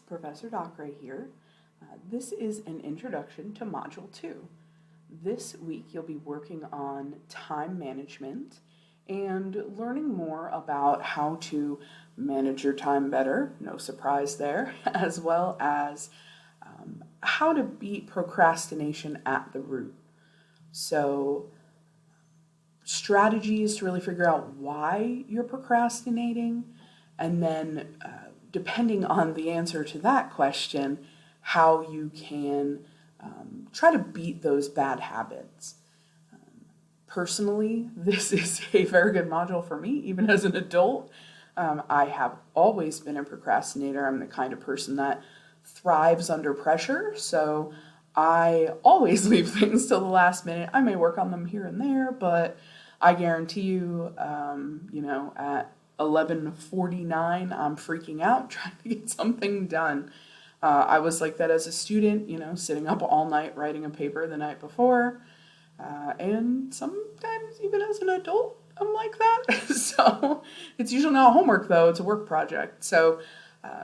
Professor Dockeray here. This is an introduction to Module 2. This week you'll be working on time management and learning more about how to manage your time better, no surprise there, as well as how to beat procrastination at the root. So, strategies to really figure out why you're procrastinating, and then depending on the answer to that question, how you can try to beat those bad habits. Personally, this is a very good module for me, even as an adult. I have always been a procrastinator. I'm the kind of person that thrives under pressure, so I always leave things till the last minute. I may work on them here and there, but I guarantee you, at 11:49, I'm freaking out trying to get something done. I was like that as a student, sitting up all night writing a paper the night before. And sometimes even as an adult, I'm like that. So it's usually not homework though, it's a work project. So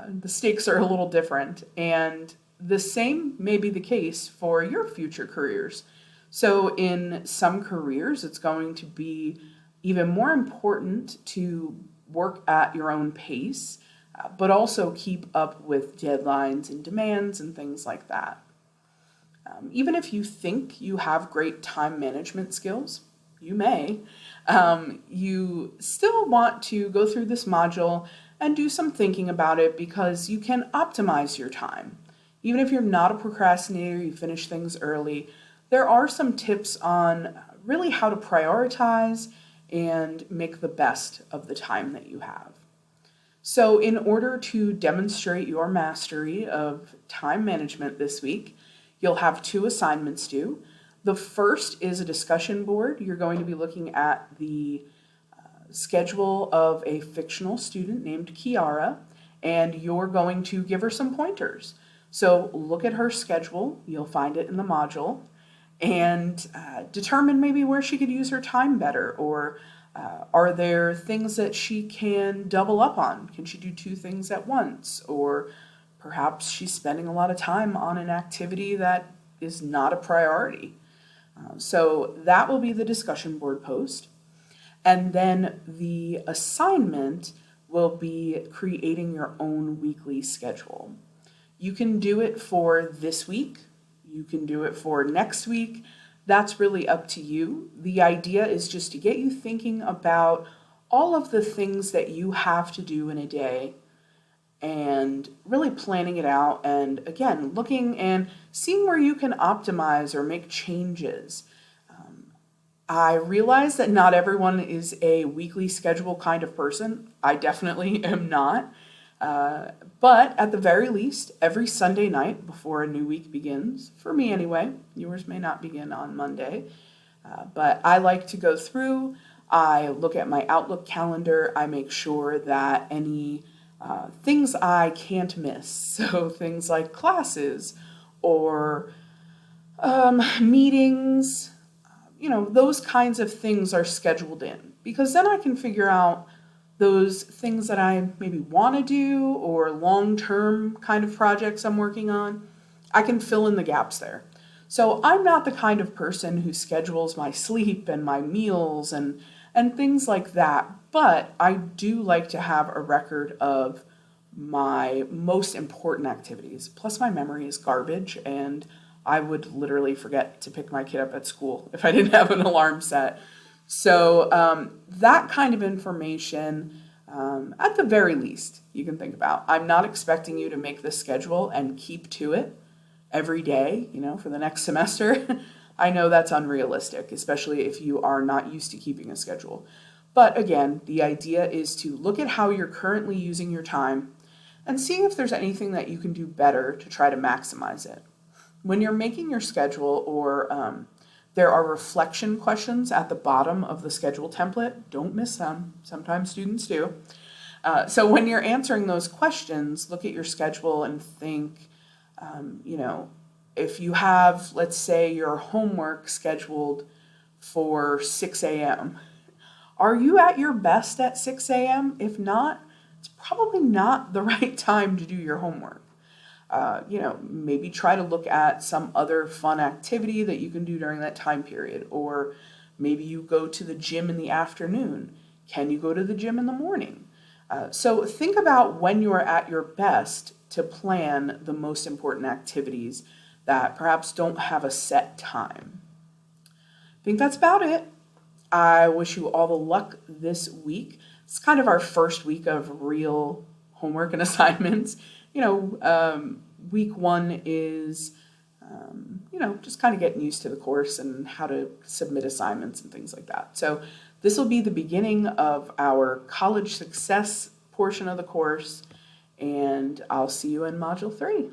the stakes are a little different. And the same may be the case for your future careers. So in some careers, it's going to be even more important to work at your own pace, but also keep up with deadlines and demands and things like that. Even if you think you have great time management skills, you may, you still want to go through this module and do some thinking about it because you can optimize your time. Even if you're not a procrastinator, you finish things early, there are some tips on really how to prioritize and make the best of the time that you have. So in order to demonstrate your mastery of time management this week, you'll have 2 assignments due. The first is a discussion board. You're going to be looking at the schedule of a fictional student named Kiara, and you're going to give her some pointers. So look at her schedule, you'll find it in the module, and determine maybe where she could use her time better, or are there things that she can double up on? Can she do 2 things at once? Or perhaps she's spending a lot of time on an activity that is not a priority. So that will be the discussion board post. And then the assignment will be creating your own weekly schedule. You can do it for this week. You can do it for next week. That's really up to you. The idea is just to get you thinking about all of the things that you have to do in a day and really planning it out, and again, looking and seeing where you can optimize or make changes. I realize that not everyone is a weekly schedule kind of person. I definitely am not. But at the very least, every Sunday night before a new week begins, for me anyway, yours may not begin on Monday, but I like to go through, I look at my Outlook calendar, I make sure that any things I can't miss, so things like classes or meetings, those kinds of things are scheduled in, because then I can figure out those things that I maybe want to do or long-term kind of projects I'm working on. I can fill in the gaps there. So I'm not the kind of person who schedules my sleep and my meals and things like that, but I do like to have a record of my most important activities. Plus my memory is garbage, and I would literally forget to pick my kid up at school if I didn't have an alarm set. So that kind of information, at the very least, you can think about. I'm not expecting you to make this schedule and keep to it every day, for the next semester. I know that's unrealistic, especially if you are not used to keeping a schedule. But again, the idea is to look at how you're currently using your time and seeing if there's anything that you can do better to try to maximize it. When you're making your schedule, or there are reflection questions at the bottom of the schedule template, don't miss them. Sometimes students do. So when you're answering those questions, look at your schedule and think, if you have, let's say, your homework scheduled for 6 a.m., are you at your best at 6 a.m.? If not, it's probably not the right time to do your homework. Maybe try to look at some other fun activity that you can do during that time period. Or maybe you go to the gym in the afternoon. Can you go to the gym in the morning? So think about when you are at your best to plan the most important activities that perhaps don't have a set time. I think that's about it. I wish you all the luck this week. It's kind of our first week of real homework and assignments. Week one is, just kind of getting used to the course and how to submit assignments and things like that. So this will be the beginning of our college success portion of the course, and I'll see you in Module 3.